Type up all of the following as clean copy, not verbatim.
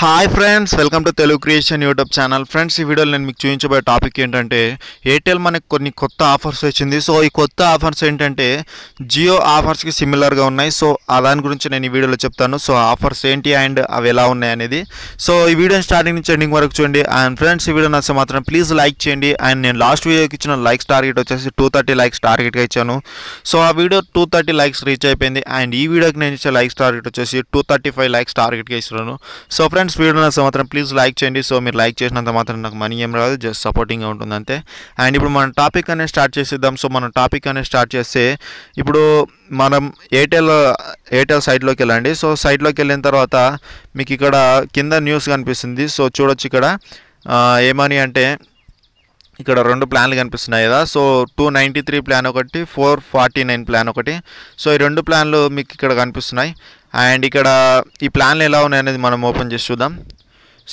Hi friends, welcome to Telugu creation YouTube channel. Friends, ఈ వీడియోలో నేను మీకు చూపించబోయే టాపిక్ ఏంటంటే ఎయిర్టెల్ మనకు కొన్ని కొత్త ఆఫర్స్ వచ్చింది. సో ఈ కొత్త ఆఫర్స్ ఏంటంటే జియో ఆఫర్స్కి సిమిలర్గా ఉన్నాయి. సో దాని గురించి నేను ఈ వీడియోలో చెప్తాను. సో ఆఫర్స్ ఏంటి అండ్ అవి ఎలా ఉన్నాయి అనేది. సో ఈ వీడియో స్టార్టింగ్ నుంచి ఎండింగ్ వరకు చూడండి. అండ్ ఫ్రెండ్స్, ఈ వీడియో నచ్చితే మాత్రం ప్లీజ్ లైక్ చేయండి. అండ్ నేను లాస్ట్ వీడియోకి ఇచ్చిన లైక్స్ టార్గెట్ వచ్చేసి 230 లైక్స్ టార్గెట్గా ఇచ్చాను. సో ఆ వీడియో 230 లైక్స్ రీచ్ అయిపోయింది. అండ్ ఈ వీడియోకి నేను ఇచ్చే లైక్స్ టార్గెట్ వచ్చేసి 235 లైక్స్ టార్గెట్గా ఇస్తున్నాను. సో ఫ్రెండ్స్, వీడియో నచ్చితే మాత్రం ప్లీజ్ లైక్ చేయండి. సో మీరు లైక్ చేసినంత మాత్రం నాకు మనీ ఏం రాదు, జస్ట్ సపోర్టింగ్గా ఉంటుంది అంతే. అండ్ ఇప్పుడు మనం టాపిక్ అనేది స్టార్ట్ చేసేద్దాం. సో మనం టాపిక్ అనేది స్టార్ట్ చేస్తే ఇప్పుడు మనం ఎయిర్టెల్ సైట్లోకి వెళ్ళండి. సో సైట్లోకి వెళ్ళిన తర్వాత మీకు ఇక్కడ కింద న్యూస్ కనిపిస్తుంది. సో చూడొచ్చు ఇక్కడ ఏమని అంటే ఇక్కడ రెండు ప్లాన్లు కనిపిస్తున్నాయి కదా. సో 293 ప్లాన్ ఒకటి, 449 ప్లాన్ ఒకటి. సో ఈ రెండు ప్లాన్లు మీకు ఇక్కడ కనిపిస్తున్నాయి. అండ్ ఇక్కడ ఈ ప్లాన్లు ఎలా ఉన్నాయి అనేది మనం ఓపెన్ చేసి చూద్దాం.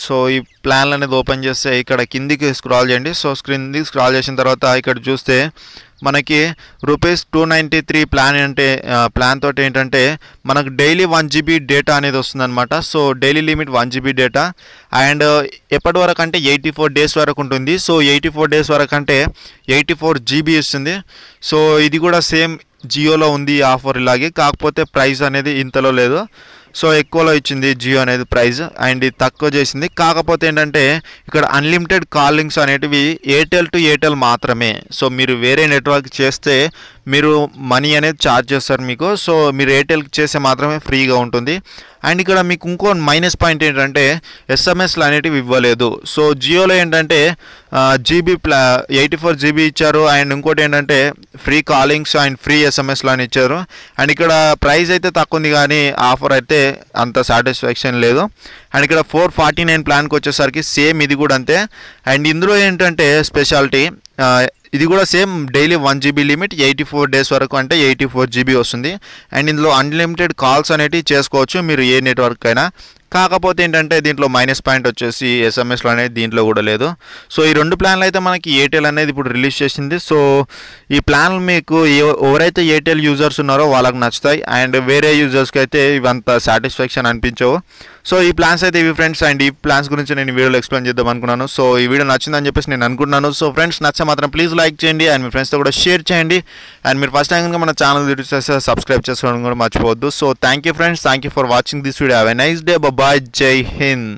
సో ఈ ప్లాన్లు అనేది ఓపెన్ చేస్తే ఇక్కడ కిందికి స్క్రాల్ చేయండి. సో కిందికి స్క్రాల్ చేసిన తర్వాత ఇక్కడ చూస్తే మనకి ₹293 ప్లాన్ అంటే ప్లాన్ తోటి ఏంటంటే మనకు డైలీ 1 GB డేటా అనేది వస్తుందన్నమాట. So daily limit 1 GB data. And ఎప్పటి వరకు అంటే 84 డేస్ వరకు ఉంటుంది. సో 84 డేస్ వరకు అంటే 84 GB ఇస్తుంది. సో ఇది కూడా సేమ్ జియోలో ఉంది ఈ ఆఫర్ ఇలాగే, కాకపోతే ప్రైస్ అనేది ఇంతలో లేదు. సో ఎక్కువలో ఇచ్చింది జియో అనేది ప్రైస్, అండ్ ఇది తక్కువ చేసింది. కాకపోతే ఏంటంటే ఇక్కడ అన్లిమిటెడ్ కాలింగ్స్ అనేటివి ఎయిర్టెల్ టు ఎయిర్టెల్ మాత్రమే. సో మీరు వేరే నెట్వర్క్ చేస్తే మీరు మనీ అనేది ఛార్జ్ చేస్తారు మీకు. సో మీరు ఎయిర్టెల్కి చేస్తే మాత్రమే ఫ్రీగా ఉంటుంది. అండ్ ఇక్కడ మీకు ఇంకో మైనస్ పాయింట్ ఏంటంటే ఎస్ఎంఎస్లు అనేటివి ఇవ్వలేదు. సో జియోలో ఏంటంటే జీబీ 84 GB ఇచ్చారు. అండ్ ఇంకోటి ఏంటంటే ఫ్రీ కాలింగ్స్ అండ్ ఫ్రీ ఎస్ఎంఎస్లు అని ఇచ్చారు. అండ్ ఇక్కడ ప్రైస్ అయితే తక్కువ ఉంది కానీ ఆఫర్ అయితే అంత సాటిస్ఫాక్షన్ లేదు. అండ్ ఇక్కడ 449 ప్లాన్కి వచ్చేసరికి సేమ్ ఇది కూడా అంతే. అండ్ ఇందులో ఏంటంటే స్పెషాలిటీ ఇది కూడా same daily 1 GB limit, 84 days వరకు అంటే 84 GB వస్తుంది. అండ్ ఇందులో అన్లిమిటెడ్ కాల్స్ అనేటివి చేసుకోవచ్చు మీరు ఏ నెట్వర్క్ అయినా. కాకపోతే ఏంటంటే దీంట్లో మైనస్ పాయింట్ వచ్చేసి ఎస్ఎంఎస్లో అనేది దీంట్లో కూడా లేదు. సో ఈ రెండు ప్లాన్లు అయితే మనకి ఎయిర్టెల్ అనేది ఇప్పుడు రిలీజ్ చేసింది. సో ఈ ప్లాన్లు మీకు ఎవరైతే ఎయిర్టెల్ యూజర్స్ ఉన్నారో వాళ్ళకి నచ్చుతాయి. అండ్ వేరే యూజర్స్కి అయితే ఇవంత సాటిస్ఫాక్షన్ అనిపించవు. సో ఈ ప్లాన్స్ అయితే ఇవి ఫ్రెండ్స్. అండ్ ఈ ప్లాన్స్ గురించి నేను ఈ వీడియోలో ఎక్స్ప్లెయిన్ చేద్దాం అనుకున్నాను. సో ఈ వీడియో నచ్చిందని చెప్పేసి నేను అనుకుంటున్నాను. సో ఫ్రెండ్స్, నచ్చే మాత్రం ప్లీజ్ లైక్ చేయండి. అండ్ మీ ఫ్రెండ్స్తో కూడా షేర్ చేయండి. అండ్ మీరు ఫస్ట్ టైం కనుక మన ఛానల్ విజిట్ చేస్తే సబ్స్క్రైబ్ చేసుకోవడం కూడా మర్చిపోవద్దు. So thank you friends, thank you for watching this video. Have a nice day. Bye, జై హింద్.